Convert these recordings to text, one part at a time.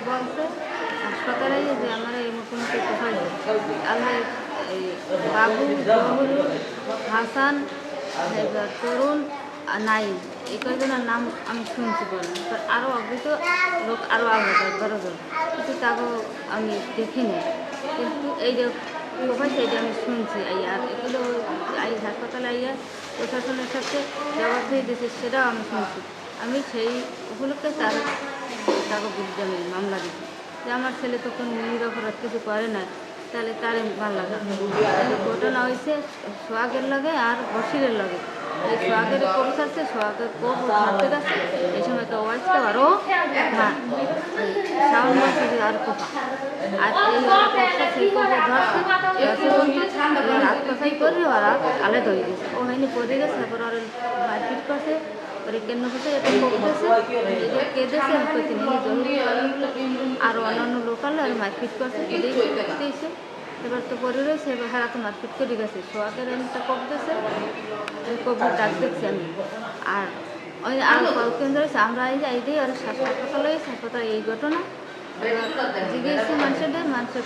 বলছে হাসপাতালে যে আমার এই মুখোমুখি কোথায় আমি এই বাবু জহুরুল হাসান এবার তরুণ আর নাইম এই কয়েকজনের নাম আমি শুনছি বলেন আরও অজ্ঞাত লোক আরও আলাদা বড়জন কিন্তু তাকেও আমি দেখিনি কিন্তু এই যে কোথায় সেইটা আমি শুনছি আর এগুলো এই হাসপাতালে আইয়া প্রশাসনের সাথে জবাবদিহি দিয়েছে সেটাও আমি শুনছি। আমি সেই উপলক্ষে তাকে বিরুদ্ধে আমি মামলা দিচ্ছি যে আমার ছেলে তো কোনো নিরপরাধ কিছু করে না, তাহলে তার মামলা ঘটনা হয়েছে সোহাগের লাগে আর বশিরের লাগে। এই সোহাগের কোপ ছাড়ছে, সোহাগের কোপ মারতে গেছে এই সময় তো ওয়াইসটা আরও সাউন্ড মারছে আর কোপা আর এই সেই কোপে ধরছে আত্মসাই করে ওরা আলাদা হয়ে গেছে ও হয়নি পড়ে গেছে তারপর ওর মারপিট করছে ওরে কেন করছে এটা কোপতেছে কেঁদেছে আমি করছি আরও অন্যান্য লোকাল আর মারপিট করছে কেঁদেই করতেইছে। এবার তো পরে রয়েছে এবার হারা তো মারপিট করে গেছে সোয়াকের একটা কোপ দিয়েছে কোপের ডাক দেখছি আমি আর ওই আর কেন্দ্র হয়েছে আমরা এই যে এই দিয়ে আর হাসপাতাল হয়েছে হাসপাতাল এই ঘটনা জিজ্ঞেসি মানুষের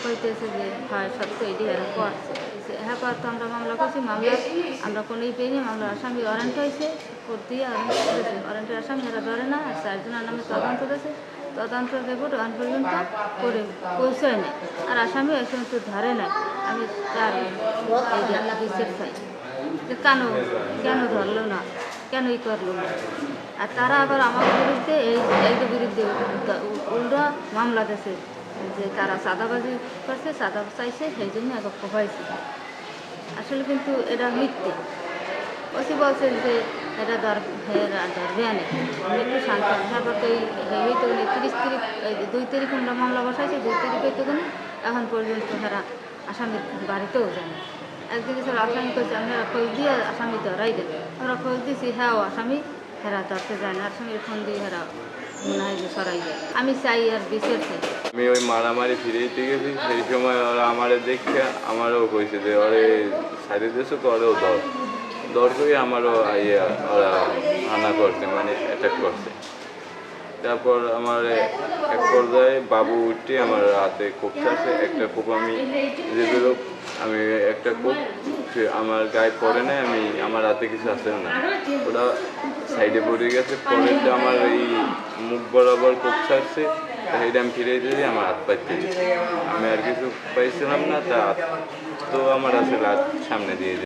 কইতেছে যে হয় সত্য এটি এরা করছে হ্যাঁ পর তো আমরা মামলা করছি মামলা আমরা কোনোই পেয়ে নিই মামলার আসামি ওয়ারেন্ট হয়েছে কোর্ট দিয়ে ওয়ারেন্ট করেছে ওয়ারেন্টের আসামি এরা ধরে না আর 4 জনের নামে তদন্ত করেছে তদন্ত রিপোর্ট ওয়ান পর্যন্ত করে পৌঁছয় নেই আর আসামি ওই সময় ধরে না। আমি তার এই যে বিচার চাই যে কেন ধরলো না কেনই করলো না আর তারা আবার আমার বিরুদ্ধে এই বিরুদ্ধে উল্টা মামলা দিয়েছে যে তারা চাঁদাবাজি করছে চাঁদা চাইছে সেই জন্য এক হয়েছে আসলে কিন্তু এটা মিথ্যে ওসি বলছে যে এটা ধরবে আনে আমি একটু শান্ত তারপর তো এই তো 2 তারিখ আমরা মামলা বসাইছে 2 তারিখে তো এখন পর্যন্ত তারা আসামির বাড়িতেও যায় না। একদিন স্যার আসামি করছে আপনারা খোঁজ দিয়ে আসামি ধরাই দেন আমরা খোঁজ দিয়েছি হ্যাঁ আসামি হেরা ধরতে যায় না আসামির ফোন দিয়ে হেরা মনে হয় যে সরাই যায়। আমি চাই আর বিচার চাই। আমি ওই মারামারি ফিরে দিতে গেছি সেই সময় ওরা আমারে দেখে আমারও কইছে যে ওরে সাইডে দিয়েছো তো ওরেও দর করে আমারও ওরা হানা করছে মানে অ্যাটাক করছে। তারপর আমার এক পর্যায়ে বাবু উঠে আমার হাতে কোপ আছে একটা কোপ আমি যেগুলো আমি একটা কোপ আমার গায়ে পড়ে নাই আমি আমার হাতে কিছু আসে না ওরা সাইডে পড়ে গেছে পরে আমার এই মুখ বরাবর কোপ ছাড়ছে সেইটা আমি ফিরে দিয়েছি আমার হাত পাইতে আমি আর কিছু পাইছিলাম না তা তো আমার আসলে হাত সামনে দিয়ে